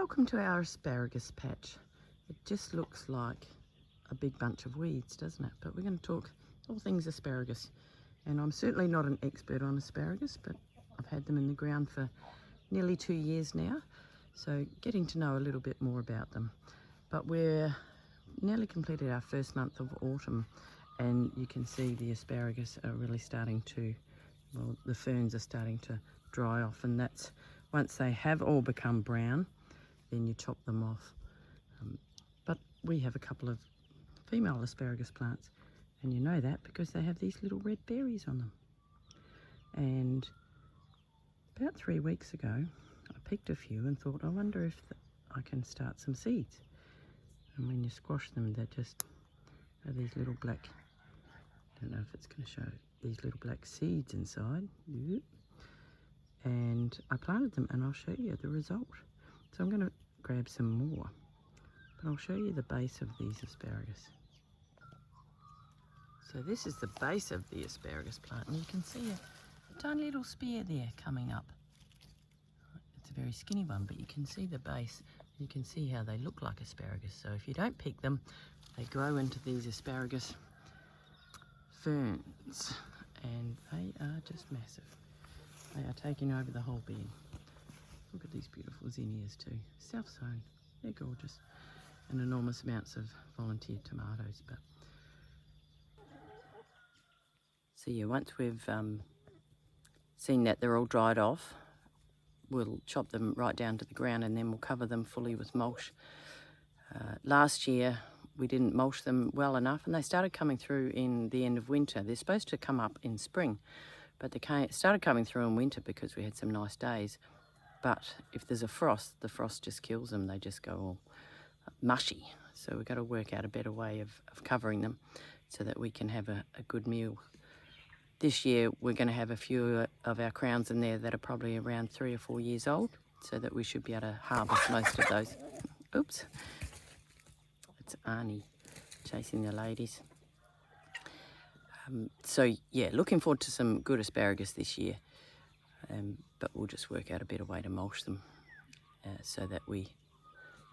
Welcome to our asparagus patch. It just looks like a big bunch of weeds, doesn't it? But we're going to talk all things asparagus. And I'm certainly not an expert on asparagus, but I've had them in the ground for nearly 2 years now. So getting to know a little bit more about them. But we're nearly completed our first month of autumn, and you can see the asparagus are really starting to, well, the ferns are starting to dry off, and that's once they have all become brown, then you chop them off. But we have a couple of female asparagus plants, and you know that because they have these little red berries on them. And about 3 weeks ago, I picked a few and thought, I wonder if I can start some seeds. And when you squash them, they just have these little black, I don't know if it's going to show, these little black seeds inside. And I planted them, and I'll show you the result. So I'm going to grab some more, but I'll show you the base of these asparagus. So this is the base of the asparagus plant, and you can see a tiny little spear there coming up. It's a very skinny one, but you can see the base. You can see how they look like asparagus. So if you don't pick them, they grow into these asparagus ferns, and they are just massive. They are taking over the whole bed. Look at these beautiful zinnias too, self-sown. They're gorgeous, and enormous amounts of volunteer tomatoes. But so yeah, once we've seen that they're all dried off, we'll chop them right down to the ground, and then we'll cover them fully with mulch. Last year we didn't mulch them well enough, and they started coming through in the end of winter. They're supposed to come up in spring, but they started coming through in winter because we had some nice days. But if there's a frost, the frost just kills them. They just go all mushy. So we've got to work out a better way of covering them so that we can have a good meal. This year we're going to have a few of our crowns in there that are probably around 3 or 4 years old, so that we should be able to harvest most of those. Oops. It's Arnie chasing the ladies. So yeah, looking forward to some good asparagus this year. But we'll just work out a better way to mulch them so that we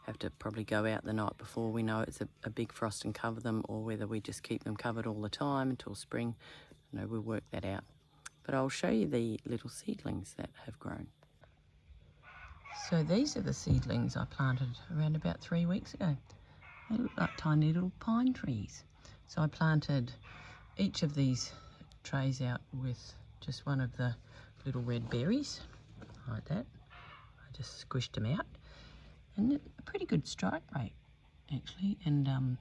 have to probably go out the night before we know it's a big frost and cover them, or whether we just keep them covered all the time until spring. You know, we'll work that out. But I'll show you the little seedlings that have grown. So these are the seedlings I planted around about 3 weeks ago. They look like tiny little pine trees. So I planted each of these trays out with just one of the little red berries, like that. I just squished them out, and a pretty good strike rate actually, and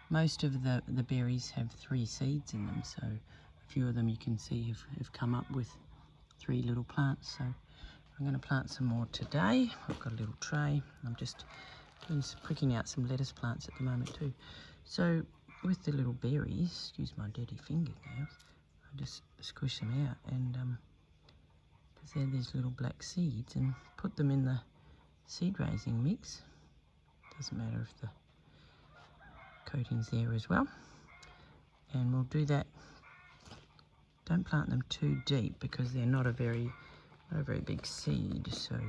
most of the berries have 3 seeds in them, so a few of them you can see have come up with 3 little plants. So I'm going to plant some more today. I've got a little tray. I'm just pricking out some lettuce plants at the moment too. So with the little berries, excuse my dirty fingernails, I just squish them out, and because they're these little black seeds, and put them in the seed raising mix. Doesn't matter if the coating's there as well. And we'll do that. Don't plant them too deep because they're not a very big seed. So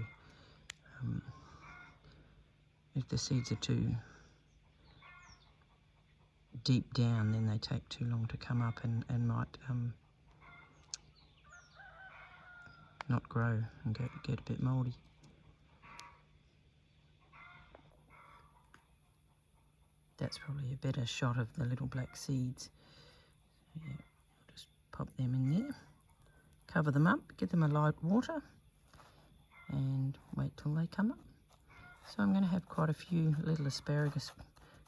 if the seeds are too deep down, then they take too long to come up and might not grow and get a bit mouldy. That's probably a better shot of the little black seeds. So yeah, just pop them in there, cover them up, give them a light water, and wait till they come up. So I'm going to have quite a few little asparagus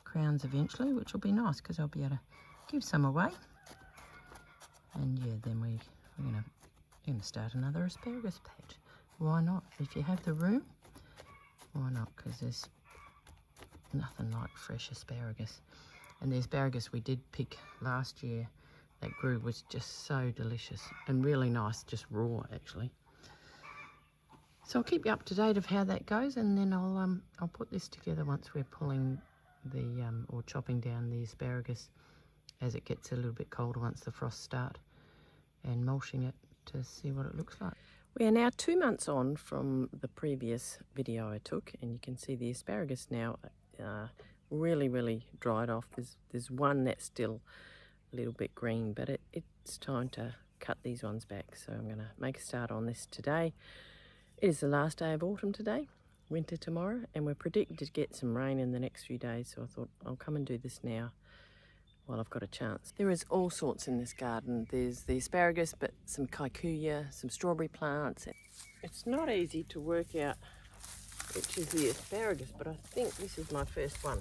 crowns eventually, which will be nice because I'll be able to give some away. And yeah, then we're going to start another asparagus patch. Why not? If you have the room, why not? Because there's nothing like fresh asparagus. And the asparagus we did pick last year that grew was just so delicious and really nice, just raw actually. So I'll keep you up to date of how that goes, and then I'll put this together once we're pulling the or chopping down the asparagus as it gets a little bit colder once the frosts start, and mulching it to see what it looks like. We are now 2 months on from the previous video I took, and you can see the asparagus now really dried off. There's one that's still a little bit green, but it's time to cut these ones back. So I'm going to make a start on this today. It is the last day of autumn today, winter tomorrow, and we're predicted to get some rain in the next few days, so I thought I'll come and do this now while I've got a chance. There is all sorts in this garden. There's the asparagus, but some kikuyu, some strawberry plants. It's not easy to work out which is the asparagus, but I think this is my first one.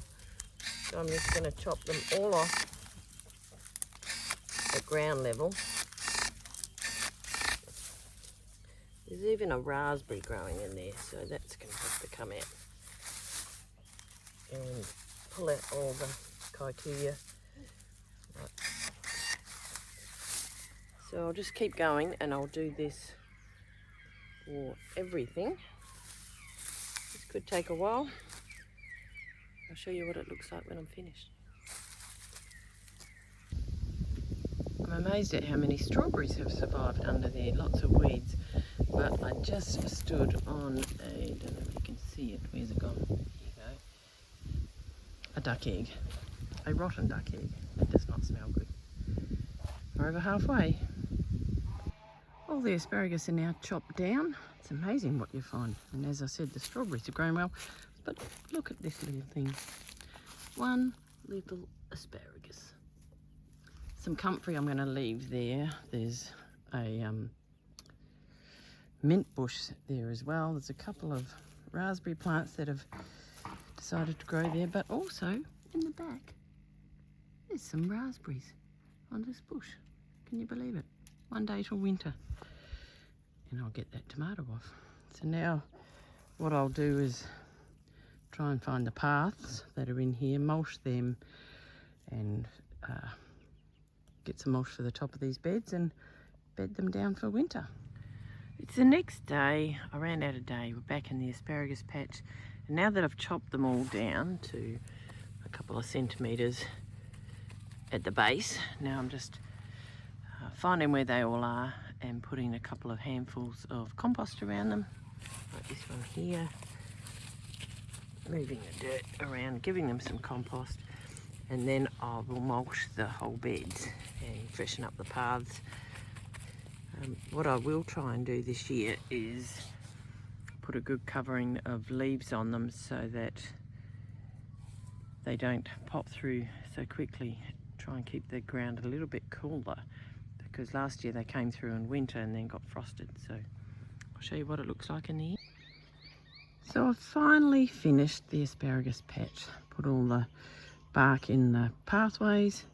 So I'm just going to chop them all off at ground level. There's even a raspberry growing in there, so that's going to have to come out. And pull out all the kikuyu. Right. So I'll just keep going, and I'll do this for everything. This could take a while. I'll show you what it looks like when I'm finished. I'm amazed at how many strawberries have survived under there, lots of weeds. But I just stood on a, don't know if you can see it, where's it gone? Here you go. A duck egg, a rotten duck egg. It does not smell good. We're over halfway. All the asparagus are now chopped down. It's amazing what you find. And as I said, the strawberries are growing well. But look at this little thing. One little asparagus. Some comfrey I'm going to leave there. There's a mint bush there as well. There's a couple of raspberry plants that have decided to grow there, but also in the back there's some raspberries on this bush. Can you believe it? One day till winter, and I'll get that tomato off. So now what I'll do is try and find the paths that are in here, mulch them, and get some mulch for the top of these beds and bed them down for winter. It's the next day. I ran out of day. We're back in the asparagus patch, and now that I've chopped them all down to a couple of centimetres at the base, now I'm just finding where they all are and putting a couple of handfuls of compost around them, like this one here, moving the dirt around, giving them some compost, and then I will mulch the whole beds and freshen up the paths. What I will try and do this year is put a good covering of leaves on them so that they don't pop through so quickly. Try and keep the ground a little bit cooler, because last year they came through in winter and then got frosted. So I'll show you what it looks like in the year. So I've finally finished the asparagus patch. Put all the bark in the pathways,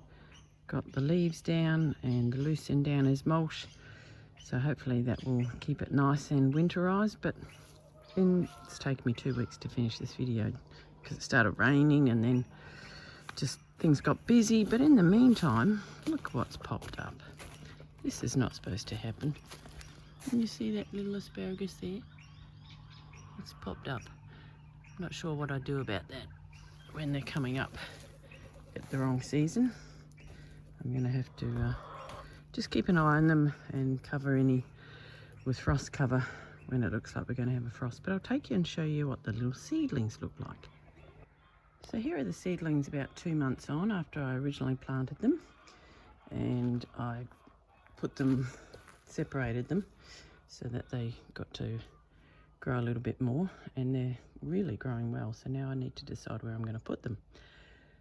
got the leaves down and the loose end down as mulch. So hopefully that will keep it nice and winterized, but it's taken me 2 weeks to finish this video because it started raining and then just things got busy. But in the meantime, look what's popped up. This is not supposed to happen. Can you see that little asparagus there? It's popped up. I'm not sure what I do about that when they're coming up at the wrong season. I'm going to have to just keep an eye on them and cover any with frost cover when it looks like we're going to have a frost. But I'll take you and show you what the little seedlings look like. So here are the seedlings about 2 months on after I originally planted them, and I separated them so that they got to grow a little bit more, and they're really growing well. So now I need to decide where I'm going to put them.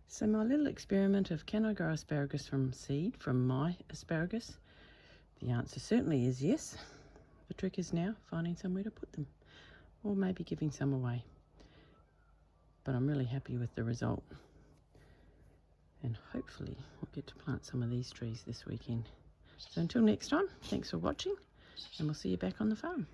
So my little experiment of can I grow asparagus from seed from my asparagus? The answer certainly is yes. The trick is now finding somewhere to put them, or maybe giving some away. But I'm really happy with the result, and hopefully we'll get to plant some of these trees this weekend. So until next time, thanks for watching, and we'll see you back on the farm.